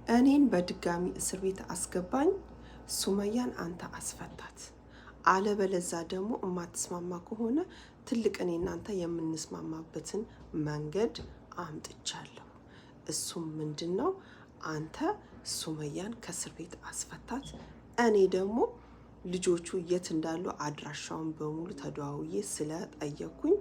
እኔን በድጋሚ እስር ቤት አስገባኝ፣ ሱመያን አንተ አስፈታት። አለበለዛ ደግሞ እማትስማማ ከሆነ ትልቅ እኔ እናንተ የምንስማማበትን መንገድ አምጥቻለሁ። እሱም ምንድነው? አንተ ሱመያን ከእስር ቤት አስፈታት፣ እኔ ደግሞ ልጆቹ የት እንዳሉ አድራሻውን በሙሉ ተደዋውዬ ስለጠየኩኝ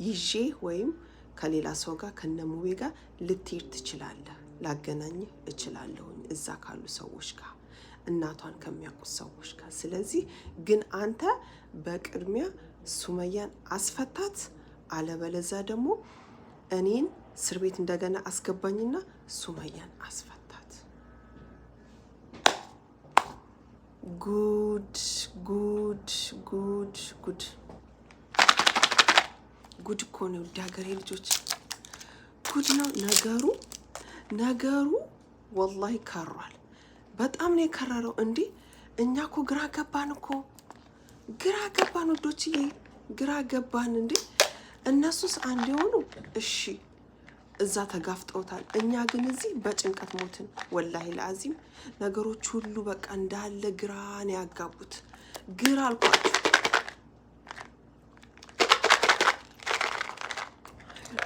ይዤ ወይም ከሌላ ሰው ጋር ከነሙቤ ጋር ልትሄድ ትችላለህ፣ ላገናኝህ እችላለሁኝ እዛ ካሉ ሰዎች ጋር፣ እናቷን ከሚያውቁት ሰዎች ጋር። ስለዚህ ግን አንተ በቅድሚያ ሱመያን አስፈታት፣ አለበለዛ ደግሞ እኔን እስር ቤት እንደገና አስገባኝና ሱመያን አስፈታት። ጉድ ጉድ ጉድ ጉድ ጉድ እኮ ነው ሀገሬ ልጆች፣ ጉድ ነው ነገሩ ወላሂ ከሯል። በጣም ነው የከረረው። እንዴ እኛ እኮ ግራ ገባን ወዶችዬ፣ ግራ ገባን። እንዴ እነሱስ አንድ የሆኑ እሺ እዛ ተጋፍጠውታል፣ እኛ ግን እዚህ በጭንቀት ሞትን። ወላሂ ለአዚም ነገሮች ሁሉ በቃ እንዳለ ግራ ነው ያጋቡት። ግራ አልኳችሁ።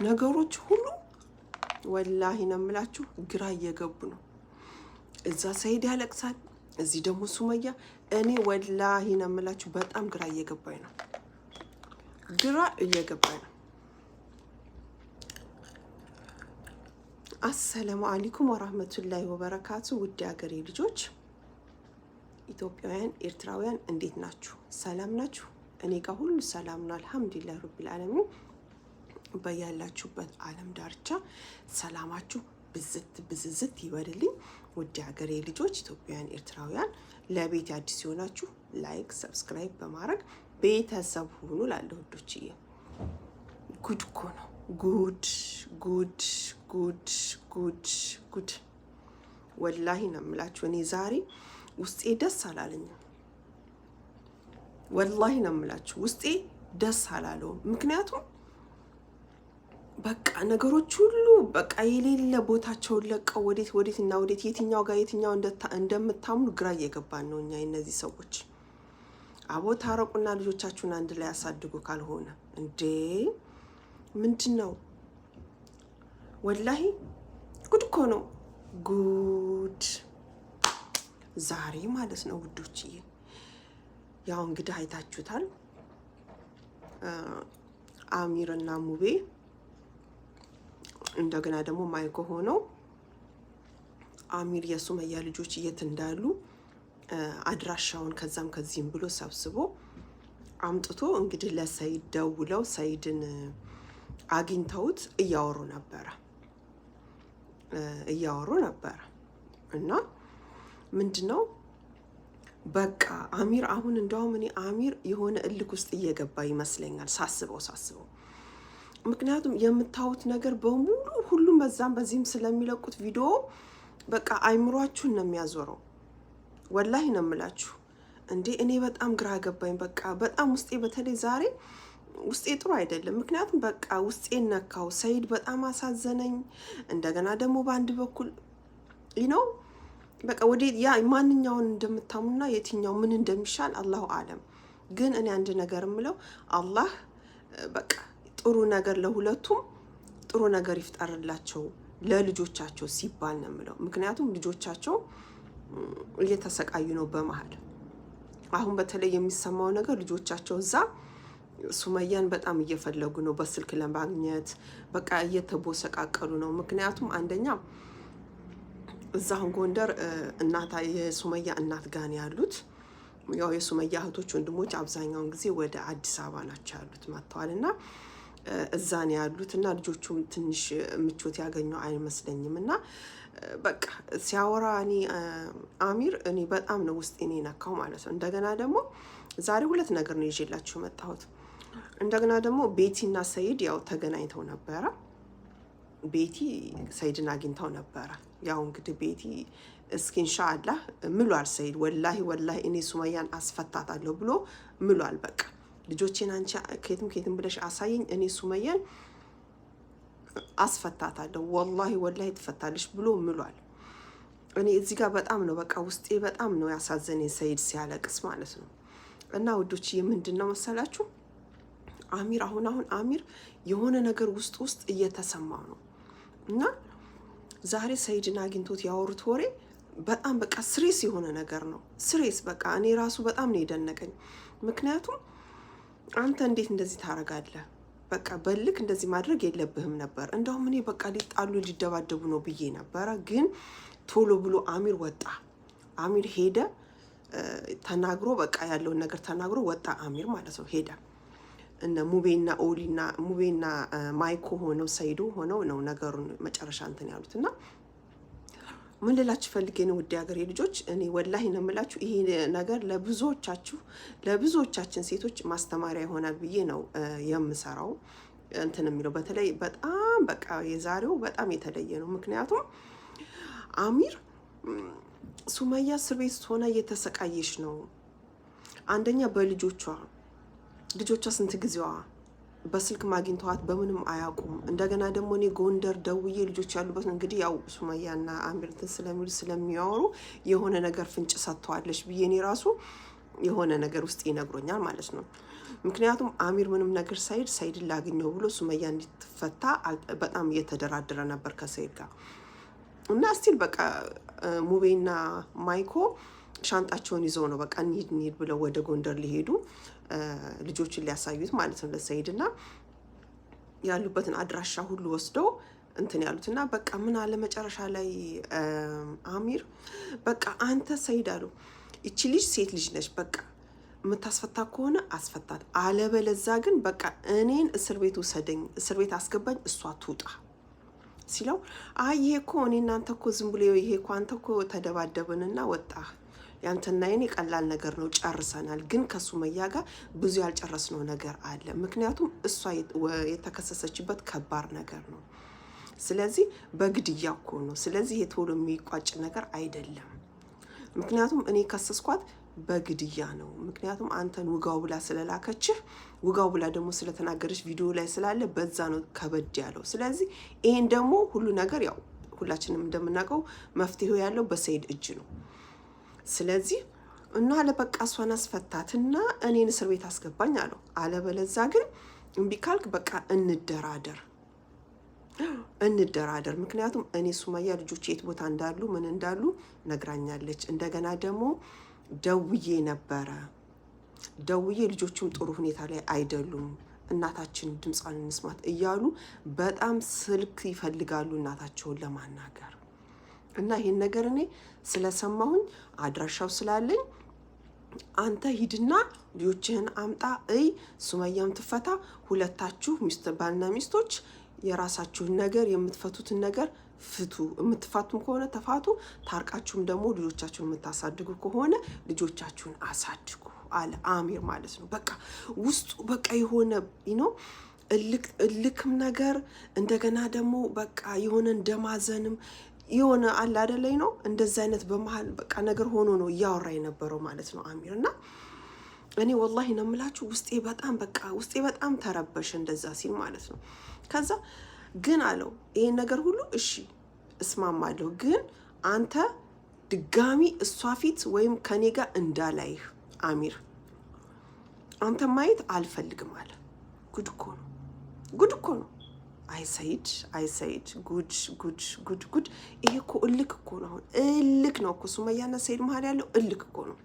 ነገሮች ሁሉ ወላሂ ነው የምላችሁ ግራ እየገቡ ነው። እዛ ሰይድ ያለቅሳል፣ እዚህ ደግሞ ሱመያ። እኔ ወላሂ ነው የምላችሁ በጣም ግራ እየገባኝ ነው። አሰላሙ አለይኩም ወራህመቱላሂ ወበረካቱ። ውድ ሀገሬ ልጆች ኢትዮጵያውያን፣ ኤርትራውያን እንዴት ናችሁ? ሰላም ናችሁ? እኔ ጋር ሁሉ ሰላም ነው አልሐምዱሊላህ ረቢል ዓለሚን። በያላችሁበት ዓለም ዳርቻ ሰላማችሁ ብዝዝት ይበልልኝ። ውድ ሀገሬ ልጆች ኢትዮጵያውያን፣ ኤርትራውያን ለቤት አዲስ የሆናችሁ ላይክ፣ ሰብስክራይብ በማድረግ ቤተሰብ ሁኑ። ላለ ወዶችዬ ጉድ እኮ ነው። ጉድ ጉድ ጉድ ጉድ ጉድ ወላሂ ነው የምላችሁ። እኔ ዛሬ ውስጤ ደስ አላለኝም። ወላሂ ነው የምላችሁ ውስጤ ደስ አላለውም። ምክንያቱም በቃ ነገሮች ሁሉ በቃ የሌለ ቦታቸውን ለቀው ወዴትና ወዴት የትኛው ጋር የትኛው እንደምታምኑ ግራ እየገባን ነው እኛ የነዚህ ሰዎች። አቦ ታረቁና ልጆቻችሁን አንድ ላይ ያሳድጉ። ካልሆነ እንዴ ምንድን ነው? ወላሂ ጉድ እኮ ነው ጉድ። ዛሬ ማለት ነው ውዶችዬ፣ ያው እንግዲህ አይታችሁታል። አሚርና ሙቤ እንደገና ደግሞ ማይኮ ሆነው አሚር የሱመያ ልጆች የት እንዳሉ አድራሻውን ከዛም ከዚህም ብሎ ሰብስቦ አምጥቶ እንግዲህ ለሰይድ ደውለው ሰይድን አግኝተውት እያወሩ ነበረ እና ምንድነው በቃ አሚር አሁን እንደውም እኔ አሚር የሆነ እልክ ውስጥ እየገባ ይመስለኛል ሳስበው። ምክንያቱም የምታዩት ነገር በሙሉ ሁሉም በዛም በዚህም ስለሚለቁት ቪዲዮ በቃ አይምሯችሁን ነው የሚያዞረው። ወላሂ ነው የምላችሁ። እንዴ እኔ በጣም ግራ ገባኝ። በቃ በጣም ውስጤ በተለይ ዛሬ ውስጤ ጥሩ አይደለም። ምክንያቱም በቃ ውስጤን ነካው። ሰይድ በጣም አሳዘነኝ። እንደገና ደግሞ በአንድ በኩል ነው በቃ ወደ ያ ማንኛውን እንደምታሙና የትኛው ምን እንደሚሻል አላሁ አለም። ግን እኔ አንድ ነገር የምለው አላህ በቃ ጥሩ ነገር ለሁለቱም ጥሩ ነገር ይፍጠርላቸው ለልጆቻቸው ሲባል ነው የምለው። ምክንያቱም ልጆቻቸው እየተሰቃዩ ነው በመሀል። አሁን በተለይ የሚሰማው ነገር ልጆቻቸው እዛ ሱመያን በጣም እየፈለጉ ነው በስልክ ለማግኘት በቃ እየተቦሰቃቀሉ ነው። ምክንያቱም አንደኛ እዛው ጎንደር የሱመያ እናት ጋር ያሉት ያው የሱመያ እህቶች ወንድሞች አብዛኛውን ጊዜ ወደ አዲስ አበባ ናቸው ያሉት መጥተዋልና እዛ ነው ያሉት እና ልጆቹም ትንሽ ምቾት ያገኙ አይመስለኝም። እና በቃ ሲያወራ አሚር እኔ በጣም ነው ውስጤን የነካው ማለት ነው። እንደገና ደግሞ ዛሬ ሁለት ነገር ነው ይዤላችሁ መጣሁት። እንደገና ደግሞ ቤቲና ሰይድ ያው ተገናኝተው ነበረ። ቤቲ ሰይድን አግኝተው ነበረ። ያው እንግዲህ ቤቲ እስኪ ኢንሻአላህ ምሏል ሰይድ ወላሂ እኔ ሱመያን አስፈታታለሁ ብሎ ምሏል። በቃ ልጆቼን አንቺ ከየትም ብለሽ አሳይኝ፣ እኔ ሱመያን አስፈታታለሁ ወላሂ ትፈታለሽ ብሎ ምሏል። እኔ እዚህ ጋር በጣም ነው በቃ ውስጤ በጣም ነው ያሳዘነኝ ሰይድ ሲያለቅስ ማለት ነው። እና ውዶችዬ ምንድን ነው መሰላችሁ አሚር አሁን አሚር የሆነ ነገር ውስጥ እየተሰማው ነው። እና ዛሬ ሰይድን አግኝቶት ያወሩት ወሬ በጣም በቃ ስሬስ የሆነ ነገር ነው። ስሬስ በቃ እኔ ራሱ በጣም ነው የደነቀኝ። ምክንያቱም አንተ እንዴት እንደዚህ ታረጋለህ? በቃ በልክ እንደዚህ ማድረግ የለብህም ነበር። እንደውም እኔ በቃ ሊጣሉ ሊደባደቡ ነው ብዬ ነበረ። ግን ቶሎ ብሎ አሚር ወጣ። አሚር ሄደ ተናግሮ በቃ ያለውን ነገር ተናግሮ ወጣ አሚር ማለት ነው። ሄደ እነ ሙቤና ማይኮ ሆነው ሰይዶ ሆነው ነው ነገሩን መጨረሻ እንትን ያሉት። እና ምን ልላችሁ ፈልጌ ነው ውድ ሀገሬ ልጆች፣ እኔ ወላሂ ነው የምላችሁ ይሄ ነገር ለብዙዎቻችን ሴቶች ማስተማሪያ ይሆናል ብዬ ነው የምሰራው እንትን የሚለው። በተለይ በጣም በቃ የዛሬው በጣም የተለየ ነው። ምክንያቱም አሚር ሱመያ እስር ቤት ሆና እየተሰቃየች ነው። አንደኛ በልጆቿ ስንት ጊዜዋ በስልክ ማግኝተዋት በምንም አያውቁም። እንደገና ደግሞ እኔ ጎንደር ደውዬ ልጆች ያሉበት እንግዲህ ያው ሱመያና አሚር እንትን ስለሚያወሩ የሆነ ነገር ፍንጭ ሰጥተዋለች ብዬ እኔ ራሱ የሆነ ነገር ውስጥ ይነግሮኛል ማለት ነው። ምክንያቱም አሚር ምንም ነገር ሰይድን ላገኘው ብሎ ሱመያ እንድትፈታ በጣም እየተደራደረ ነበር ከሰይድ ጋር እና ስቲል በቃ ሙቤና ማይኮ ሻንጣቸውን ይዘው ነው በቃ እንሂድ ብለው ወደ ጎንደር ሊሄዱ ልጆችን ሊያሳዩት ማለት ነው ለሰይድና ያሉበትን አድራሻ ሁሉ ወስደው እንትን ያሉትና በቃ ምን አለ መጨረሻ ላይ አሚር በቃ አንተ ሰይድ አሉ እቺ ልጅ ሴት ልጅ ነች፣ በቃ የምታስፈታ ከሆነ አስፈታት፣ አለበለዛ ግን በቃ እኔን እስር ቤት ውሰደኝ፣ እስር ቤት አስገባኝ፣ እሷ ትውጣ ሲለው አይ ይሄ እኮ እኔ እናንተ እኮ ዝም ብሎ ይሄ እኮ አንተ እኮ ተደባደብንና ወጣ ያንተና የኔ ቀላል ነገር ነው ጨርሰናል፣ ግን ከሱመያ ጋር ብዙ ያልጨረስነው ነገር አለ። ምክንያቱም እሷ የተከሰሰችበት ከባድ ነገር ነው። ስለዚህ በግድያ እኮ ነው። ስለዚህ ይሄ ቶሎ የሚቋጭ ነገር አይደለም። ምክንያቱም እኔ ከሰስኳት በግድያ ነው። ምክንያቱም አንተን ውጋው ብላ ስለላከችህ ውጋው ብላ ደግሞ ስለተናገረች ቪዲዮ ላይ ስላለ በዛ ነው ከበድ ያለው። ስለዚህ ይሄን ደግሞ ሁሉ ነገር ያው ሁላችንም እንደምናውቀው መፍትሄው ያለው በሰይድ እጅ ነው። ስለዚህ እና ለበቃ እሷን አስፈታትና እኔን እስር ቤት አስገባኝ አለው። አለበለዛ ግን እምቢ ካልክ በቃ እንደራደር። ምክንያቱም እኔ ሱመያ ልጆች የት ቦታ እንዳሉ ምን እንዳሉ ነግራኛለች። እንደገና ደግሞ ደውዬ ልጆቹም ጥሩ ሁኔታ ላይ አይደሉም፣ እናታችን ድምጿን እንስማት እያሉ በጣም ስልክ ይፈልጋሉ እናታቸውን ለማናገር። እና ይሄን ነገር እኔ ስለሰማሁኝ አድራሻው ስላለኝ አንተ ሂድና ልጆችህን አምጣ፣ ሱመያም ትፈታ፣ ሁለታችሁ ባልና ሚስቶች የራሳችሁን ነገር የምትፈቱትን ነገር ፍቱ፣ የምትፋቱም ከሆነ ተፋቱ፣ ታርቃችሁም ደግሞ ልጆቻችሁን የምታሳድጉ ከሆነ ልጆቻችሁን አሳድጉ አለ አሚር ማለት ነው። በቃ ውስጡ በቃ የሆነ እልክም ነገር እንደገና ደግሞ በቃ የሆነ እንደማዘንም የሆነ አለ አይደለኝ ነው እንደዛ አይነት በመሃል በቃ ነገር ሆኖ ነው እያወራ የነበረው ማለት ነው አሚር። እና እኔ ወላሂ ነው የምላችሁ ውስጤ በጣም ተረበሸ እንደዛ ሲል ማለት ነው። ከዛ ግን አለው ይሄን ነገር ሁሉ እሺ እስማማለሁ፣ ግን አንተ ድጋሚ እሷ ፊት ወይም ከኔ ጋር እንዳላይህ አሚር፣ አንተ ማየት አልፈልግም አለ። ጉድ እኮ ነው። አይ ሰይድ ጉድ። ይሄ እኮ እልክ እኮ ነው። አሁን እልክ ነው እኮ ሱመያና ሰይድ መሀል ያለው እልክ እኮ ነው።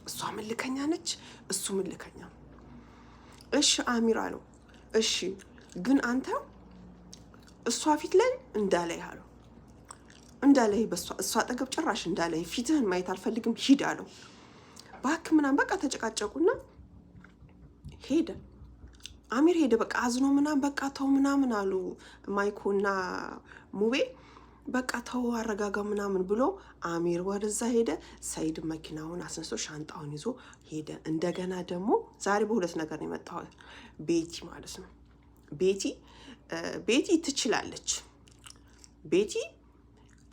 እሷም እልከኛ ነች፣ እሱም እልከኛ ነው። እሺ አሚር አለው እሺ፣ ግን አንተ እሷ ፊት ላይ እንዳላይ አለው። እንዳላይ እሷ አጠገብ ጭራሽ እንዳላይ፣ ፊትህን ማየት አልፈልግም ሂድ አለው። ባክ ምናምን በቃ ተጨቃጨቁና ሄደ። አሚር ሄደ። በቃ አዝኖ ምናምን በቃ ተው ምናምን አሉ ማይኮና ሙቤ። በቃ ተው አረጋጋ ምናምን ብሎ አሚር ወደዛ ሄደ። ሰይድ መኪናውን አስነስቶ ሻንጣውን ይዞ ሄደ። እንደገና ደግሞ ዛሬ በሁለት ነገር ነው የመጣው ቤቲ ማለት ነው። ቤቲ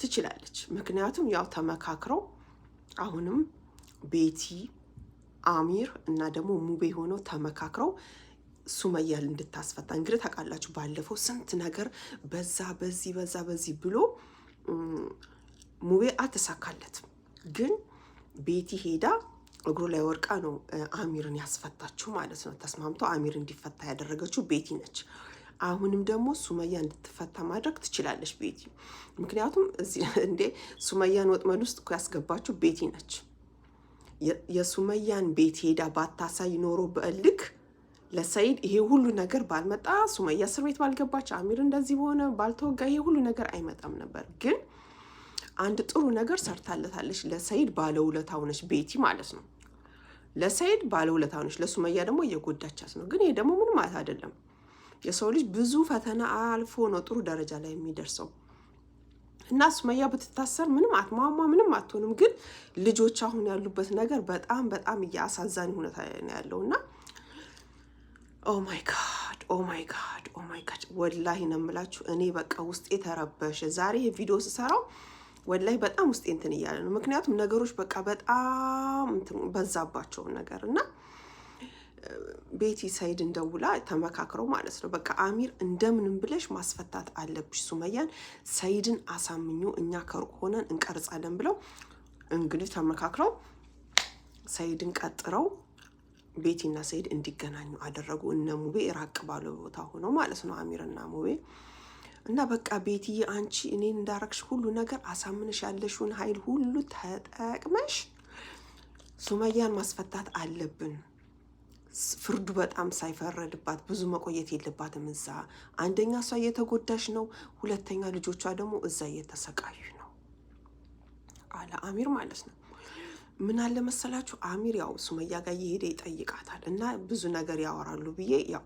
ትችላለች። ምክንያቱም ያው ተመካክረው አሁንም ቤቲ አሚር እና ደግሞ ሙቤ ሆነው ተመካክረው ሱመያን እንድታስፈታ እንግዲህ ታውቃላችሁ፣ ባለፈው ስንት ነገር በዛ በዚህ ብሎ ሙቤ አልተሳካለትም። ግን ቤቲ ሄዳ እግሩ ላይ ወርቃ ነው አሚርን ያስፈታችው ማለት ነው። ተስማምቶ አሚር እንዲፈታ ያደረገችው ቤቲ ነች። አሁንም ደግሞ ሱመያ እንድትፈታ ማድረግ ትችላለች ቤቲ። ምክንያቱም እንዴ ሱመያን ወጥመድ ውስጥ እኮ ያስገባችው ቤቲ ነች። የሱመያን ቤት ሄዳ ባታሳይ ኖሮ በእልክ ለሰይድ ይሄ ሁሉ ነገር ባልመጣ፣ ሱመያ እስር ቤት ባልገባች፣ አሚር እንደዚህ በሆነ ባልተወጋ፣ ይሄ ሁሉ ነገር አይመጣም ነበር። ግን አንድ ጥሩ ነገር ሰርታለታለች። ለሰይድ ባለውለታው ነች ቤቲ ማለት ነው። ለሰይድ ባለውለታው ነች፣ ለሱመያ ደግሞ እየጎዳቻት ነው። ግን ይሄ ደግሞ ምንም ማለት አይደለም። የሰው ልጅ ብዙ ፈተና አልፎ ነው ጥሩ ደረጃ ላይ የሚደርሰው። እና ሱመያ ብትታሰር ምንም አትሟሟ፣ ምንም አትሆንም። ግን ልጆች አሁን ያሉበት ነገር በጣም በጣም እያሳዛኝ ሁኔታ ነው ያለው። እና ኦ ማይ ጋድ ኦ ማይ ጋድ ኦ ማይ ጋድ ወላሂ ነው የምላችሁ። እኔ በቃ ውስጤ ተረበሸ። ዛሬ ቪዲዮ ስሰራው ወላሂ በጣም ውስጤ እንትን እያለ ነው። ምክንያቱም ነገሮች በቃ በጣም በዛባቸው ነገር እና ቤቲ ሰይድን ደውላ ተመካክረው ማለት ነው። በቃ አሚር እንደምንም ብለሽ ማስፈታት አለብሽ ሱመያን፣ ሰይድን አሳምኙ፣ እኛ ከሩቅ ሆነን እንቀርጻለን ብለው እንግዲህ ተመካክረው ሰይድን ቀጥረው ቤቲና ሰይድ እንዲገናኙ አደረጉ። እነ ሙቤ ራቅ ባለ ቦታ ሆነው ማለት ነው አሚርና ሙቤ። እና በቃ ቤትዬ አንቺ እኔን እንዳረግሽ ሁሉ ነገር አሳምነሽ ያለሽውን ኃይል ሁሉ ተጠቅመሽ ሱመያን ማስፈታት አለብን። ፍርዱ በጣም ሳይፈረድባት ብዙ መቆየት የለባትም እዛ። አንደኛ እሷ እየተጎዳሽ ነው፣ ሁለተኛ ልጆቿ ደግሞ እዛ እየተሰቃዩ ነው አለ አሚር ማለት ነው። ምን አለ መሰላችሁ አሚር ያው ሱመያ ጋር እየሄደ ይጠይቃታል እና ብዙ ነገር ያወራሉ ብዬ ያው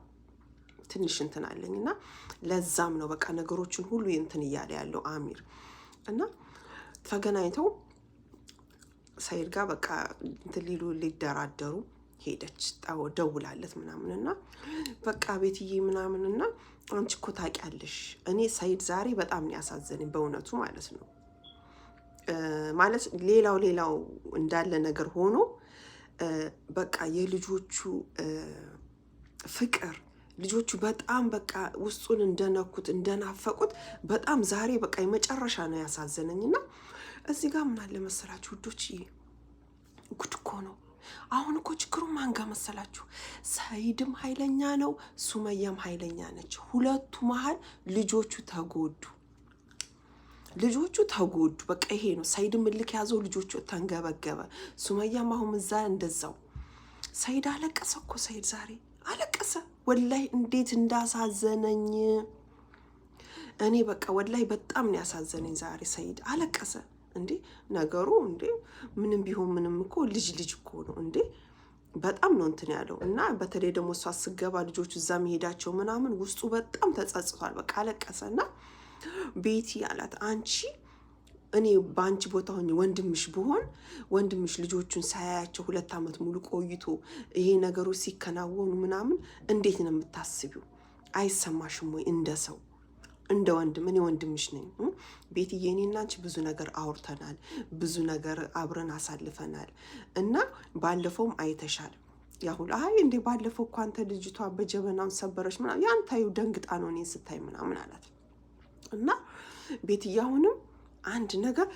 ትንሽ እንትን አለኝ እና ለዛም ነው በቃ ነገሮችን ሁሉ እንትን እያለ ያለው አሚር እና ተገናኝተው ሰይድ ጋር በቃ እንትን ሊደራደሩ ሄደች። ደውላለት ምናምንና በቃ ቤትዬ ምናምንና አንቺ እኮ ታውቂያለሽ እኔ ሰይድ ዛሬ በጣም ያሳዘነኝ በእውነቱ ማለት ነው። ማለት ሌላው እንዳለ ነገር ሆኖ በቃ የልጆቹ ፍቅር ልጆቹ በጣም በቃ ውስጡን እንደነኩት እንደናፈቁት በጣም ዛሬ በቃ የመጨረሻ ነው ያሳዘነኝና እዚህ ጋር ምን አለ መሰላችሁ ውዶች፣ ጉድ እኮ ነው። አሁን እኮ ችግሩ ማን ጋር መሰላችሁ? ሰይድም ኃይለኛ ነው፣ ሱመያም ኃይለኛ ነች። ሁለቱ መሀል ልጆቹ ተጎዱ። በቃ ይሄ ነው። ሰይድም እልክ ያዘው፣ ልጆቹ ተንገበገበ። ሱመያም አሁን እዛ እንደዛው። ሰይድ አለቀሰ እኮ ሰይድ ዛሬ አለቀሰ። ወላይ እንዴት እንዳሳዘነኝ እኔ በቃ ወላይ በጣም ነው ያሳዘነኝ ዛሬ። ሰይድ አለቀሰ። እንዴ ነገሩ እንዴ ምንም ቢሆን ምንም እኮ ልጅ እኮ ነው እንዴ። በጣም ነው እንትን ያለው እና በተለይ ደግሞ እሷ ስገባ ልጆቹ እዛ መሄዳቸው ምናምን ውስጡ በጣም ተጸጽቷል። በቃ አለቀሰና ቤቲ አላት አንቺ እኔ በአንቺ ቦታ ሆኜ ወንድምሽ ብሆን ወንድምሽ ልጆቹን ሳያያቸው 2 ዓመት ሙሉ ቆይቶ ይሄ ነገሩ ሲከናወኑ ምናምን እንዴት ነው የምታስቢው? አይሰማሽም ወይ? እንደ ሰው እንደ ወንድም እኔ ወንድምሽ ነኝ። ቤትዬ እኔና አንቺ ብዙ ነገር አውርተናል፣ ብዙ ነገር አብረን አሳልፈናል እና ባለፈውም አይተሻል። ያሁን አይ እንዴ ባለፈው እኮ አንተ ልጅቷ በጀበናም ሰበረች ምናምን ያንታዩ ደንግጣ ነው እኔን ስታይ ምናምን አላት እና ቤትዬ አሁንም አንድ ነገር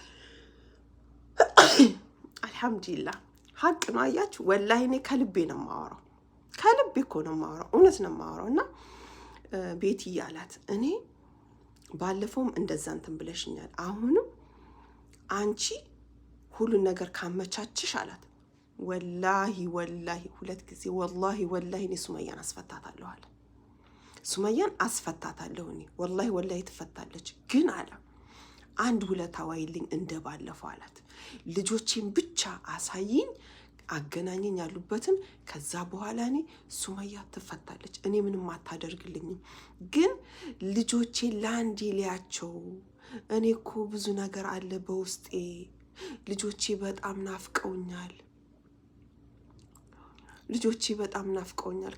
አልሐምዱሊላህ ሀቅ ነው። አያችሁ ወላሂ እኔ ከልቤ ነው የማወራው፣ ከልቤ እኮ ነው የማወራው፣ እውነት ነው የማወራው እና ቤትዬ አላት እኔ ባለፈውም እንደዛ እንትን ብለሽኛል፣ አሁንም አንቺ ሁሉን ነገር ካመቻችሽ አላት ወላሂ 2 ጊዜ ወላሂ እኔ ሱመያን አስፈታታለሁ አለ። ሱመያን አስፈታታለሁ እኔ ወላሂ ትፈታለች። ግን አለ አንድ ውለታ ዋይልኝ እንደ ባለፈው አላት። ልጆቼን ብቻ አሳይኝ፣ አገናኘኝ ያሉበትን፣ ከዛ በኋላ እኔ ሱመያ ትፈታለች፣ እኔ ምንም አታደርግልኝም። ግን ልጆቼን ለአንዴ ሊያቸው፣ እኔ እኮ ብዙ ነገር አለ በውስጤ፣ ልጆቼ በጣም ናፍቀውኛል፣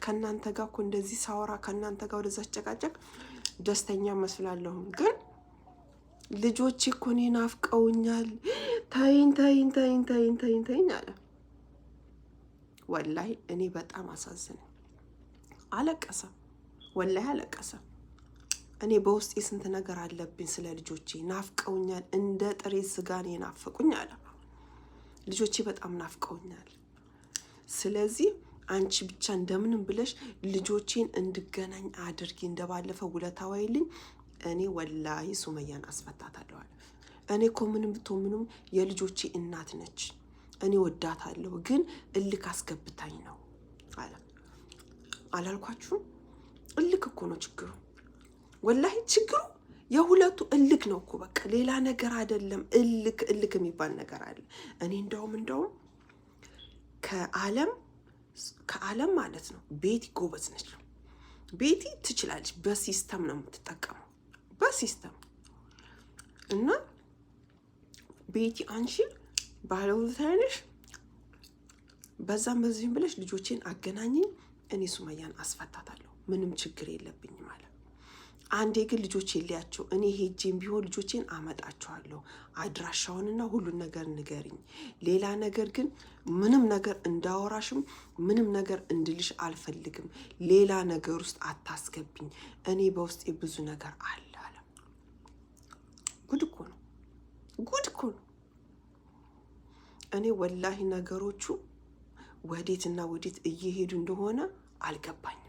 ከእናንተ ጋር እኮ እንደዚህ ሳወራ ከእናንተ ጋር ወደዛ ጨቃጨቅ ደስተኛ መስላለሁ፣ ግን ልጆቼ እኮ እኔ ናፍቀውኛል፣ ተይኝ አለ። ወላሂ እኔ በጣም አሳዝነኝ። አለቀሰ፣ ወላሂ አለቀሰ። እኔ በውስጤ ስንት ነገር አለብኝ ስለ ልጆቼ። ናፍቀውኛል፣ እንደ ጥሬ ስጋን ናፈቁኝ አለ። ልጆቼ በጣም ናፍቀውኛል። ስለዚህ አንቺ ብቻ እንደምንም ብለሽ ልጆቼን እንድገናኝ አድርጊ፣ እንደባለፈው ውለታ ዋይልኝ። እኔ ወላሂ ሱመያን አስፈታታለሁ አለ። እኔ እኮ ምንም ብትሆን ምንም የልጆቼ እናት ነች፣ እኔ ወዳታለሁ፣ ግን እልክ አስገብታኝ ነው አለ። አላልኳችሁም? እልክ እኮ ነው ችግሩ። ወላሂ ችግሩ የሁለቱ እልክ ነው እኮ በቃ ሌላ ነገር አይደለም። እልክ የሚባል ነገር አለ። እኔ እንደውም ከዓለም ማለት ነው ቤቲ ጎበዝ ነች። ቤቲ ትችላለች። በሲስተም ነው የምትጠቀመው፣ በሲስተም እና ቤቲ አንቺ ባለውለታዬ በዛም በዚህም ብለሽ ልጆቼን አገናኝኝ፣ እኔ ሱመያን አስፈታታለሁ፣ ምንም ችግር የለብኝም አለ። አንዴ ግን ልጆቼ ሊያቸው እኔ ሄጄም ቢሆን ልጆቼን አመጣቸዋለሁ፣ አድራሻውንና ሁሉን ነገር ንገሪኝ። ሌላ ነገር ግን ምንም ነገር እንዳወራሽም ምንም ነገር እንድልሽ አልፈልግም። ሌላ ነገር ውስጥ አታስገብኝ፣ እኔ በውስጤ ብዙ ነገር አለ አለ። ጉድ እኮ ነው፣ ጉድ እኮ ነው። እኔ ወላሂ ነገሮቹ ወዴትና ወዴት እየሄዱ እንደሆነ አልገባኝም።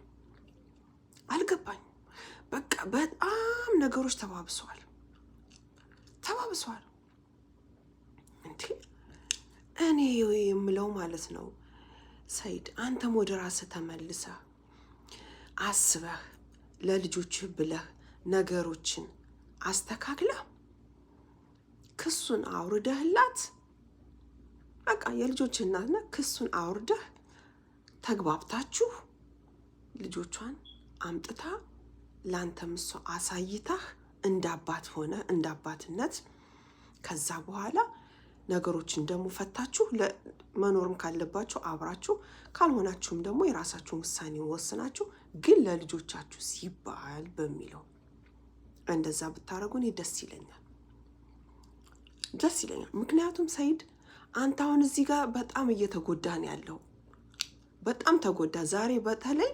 በቃ በጣም ነገሮች ተባብሰዋል። እንዴ እኔ የምለው ማለት ነው ሰይድ፣ አንተም ወደ ራስህ ተመልሰህ አስበህ ለልጆችህ ብለህ ነገሮችን አስተካክለህ ክሱን አውርደህላት፣ በቃ የልጆች እናት ነህ፣ ክሱን አውርደህ ተግባብታችሁ ልጆቿን አምጥታ ላንተም እሷ አሳይታህ እንዳባት ሆነ እንዳባትነት፣ ከዛ በኋላ ነገሮችን ደግሞ ፈታችሁ መኖርም ካለባችሁ አብራችሁ፣ ካልሆናችሁም ደግሞ የራሳችሁን ውሳኔ ወስናችሁ፣ ግን ለልጆቻችሁ ሲባል በሚለው እንደዛ ብታረጉ እኔ ደስ ይለኛል። ምክንያቱም ሰይድ አንተ አሁን እዚህ ጋር በጣም እየተጎዳ ነው ያለው። በጣም ተጎዳ። ዛሬ በተለይ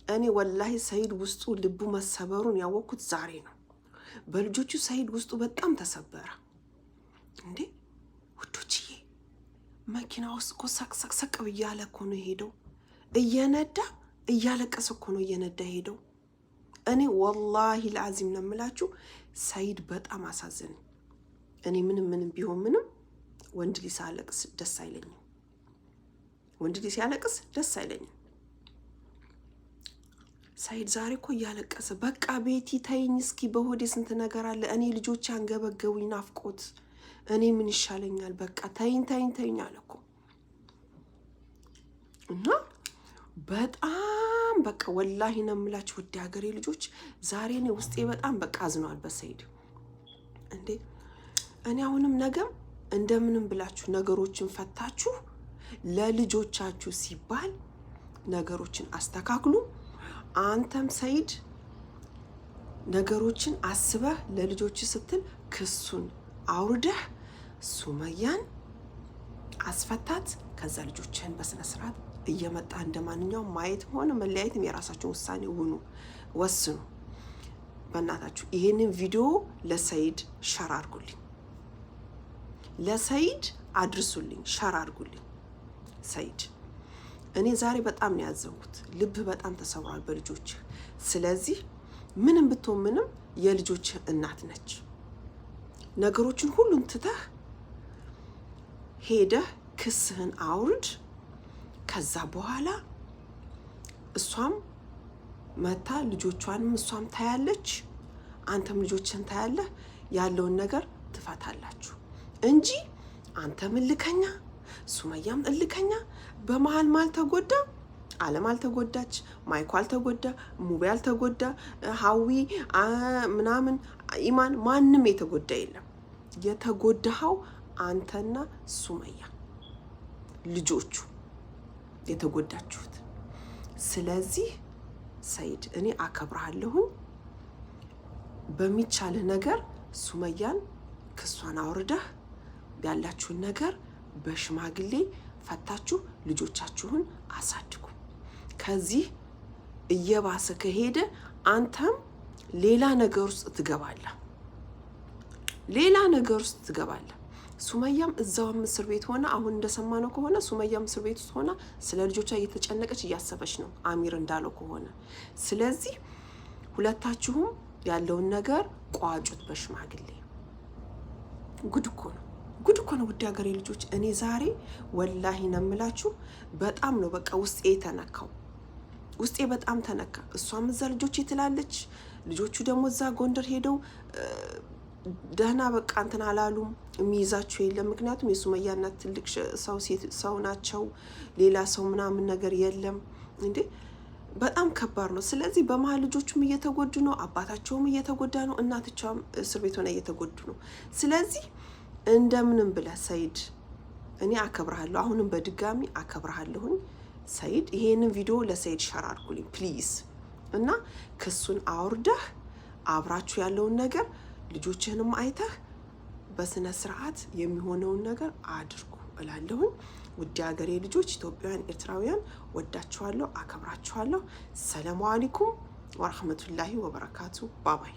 እኔ ወላሂ ሰይድ ውስጡ ልቡ መሰበሩን ያወቅኩት ዛሬ ነው። በልጆቹ ሰይድ ውስጡ በጣም ተሰበረ። እንዴ ውዶችዬ፣ መኪና ውስጥ እኮ ሰቅ እያለ እኮ ነው የሄደው። እየነዳ እያለቀሰ እኮ ነው እየነዳ ሄደው። እኔ ወላሂ ለአዚም ነው የምላችሁ ሰይድ በጣም አሳዘነኝ። እኔ ምንም ቢሆን ምንም ወንድ ልጅ ሲያለቅስ ደስ አይለኝም። ሰይድ ዛሬ እኮ እያለቀሰ በቃ ቤቲ ተይኝ እስኪ፣ በሆዴ ስንት ነገር አለ፣ እኔ ልጆች አንገበገቡኝ ናፍቆት፣ እኔ ምን ይሻለኛል፣ በቃ ተይኝ አለ እኮ። እና በጣም በቃ ወላሂ ነው የምላችሁ ውድ ሀገሬ ልጆች፣ ዛሬ እኔ ውስጤ በጣም በቃ አዝኗል በሰይድ። እንዴ እኔ አሁንም ነገም እንደምንም ብላችሁ ነገሮችን ፈታችሁ ለልጆቻችሁ ሲባል ነገሮችን አስተካክሉ። አንተም ሰይድ ነገሮችን አስበህ ለልጆች ስትል ክሱን አውርደህ ሱመያን አስፈታት። ከዛ ልጆችህን በስነ ስርዓት እየመጣ እንደማንኛውም ማየትም ሆነ መለያየትም የራሳችሁን ውሳኔ ወስኑ። በእናታችሁ ይሄንን ቪዲዮ ለሰይድ ሸር አድርጉልኝ፣ ለሰይድ አድርሱልኝ፣ ሸር አድርጉልኝ። ሰይድ እኔ ዛሬ በጣም ነው ያዘንኩት። ልብህ በጣም ተሰብሯል በልጆችህ። ስለዚህ ምንም ብትሆን ምንም የልጆችህ እናት ነች። ነገሮችን ሁሉን ትተህ ሄደህ ክስህን አውርድ። ከዛ በኋላ እሷም መታ ልጆቿንም እሷም ታያለች፣ አንተም ልጆችህን ታያለህ። ያለውን ነገር ትፈታላችሁ እንጂ አንተም እልከኛ ሱመያም እልከኛ በመሀል ተጎዳ። አለም አልተጎዳች፣ ማይኮ አልተጎዳ፣ ሙቤ አልተጎዳ፣ ሀዊ ምናምን ኢማን ማንም የተጎዳ የለም። የተጎዳኸው አንተና ሱመያ ልጆቹ የተጎዳችሁት። ስለዚህ ሰይድ እኔ አከብርሃለሁኝ። በሚቻልህ ነገር ሱመያን ክሷን አውርደህ ያላችሁን ነገር በሽማግሌ ፈታችሁ ልጆቻችሁን አሳድጉ። ከዚህ እየባሰ ከሄደ አንተም ሌላ ነገር ውስጥ ትገባለህ። ሌላ ነገር ውስጥ ትገባለህ። ሱመያም እዛው እስር ቤት ሆና አሁን እንደሰማነው ከሆነ ሱመያም እስር ቤት ውስጥ ሆና ስለ ልጆቿ እየተጨነቀች እያሰበች ነው አሚር እንዳለው ከሆነ። ስለዚህ ሁለታችሁም ያለውን ነገር ቋጩት በሽማግሌ። ጉድ እኮ ነው፣ ጉድ እኮ ነው። ውድ ሀገሬ ልጆች እኔ ዛሬ ወላሂ ነው የምላችሁ በጣም ነው በቃ ውስጤ ተነካው። ውስጤ በጣም ተነካ። እሷም እዛ ልጆቼ ትላለች፣ ልጆቹ ደግሞ እዛ ጎንደር ሄደው ደህና በቃ እንትን አላሉም፣ የሚይዛቸው የለም። ምክንያቱም የሱመያ እናት ትልቅ ሰው ናቸው፣ ሌላ ሰው ምናምን ነገር የለም እንዴ። በጣም ከባድ ነው። ስለዚህ በመሀል ልጆቹም እየተጎዱ ነው፣ አባታቸውም እየተጎዳ ነው፣ እናትቻውም እስር ቤት ሆነ እየተጎዱ ነው። ስለዚህ እንደምንም ብለህ ሰይድ እኔ አከብርሃለሁ፣ አሁንም በድጋሚ አከብርሃለሁኝ ሰይድ። ይሄንን ቪዲዮ ለሰይድ ሸር አድርጉልኝ ፕሊዝ። እና ክሱን አውርደህ አብራችሁ ያለውን ነገር ልጆችህንም አይተህ በስነ ስርዓት የሚሆነውን ነገር አድርጉ እላለሁኝ። ውድ ሀገሬ ልጆች ኢትዮጵያውያን፣ ኤርትራውያን ወዳችኋለሁ፣ አከብራችኋለሁ። ሰላሙ አለይኩም ወራህመቱላሂ ወበረካቱ። ባባይ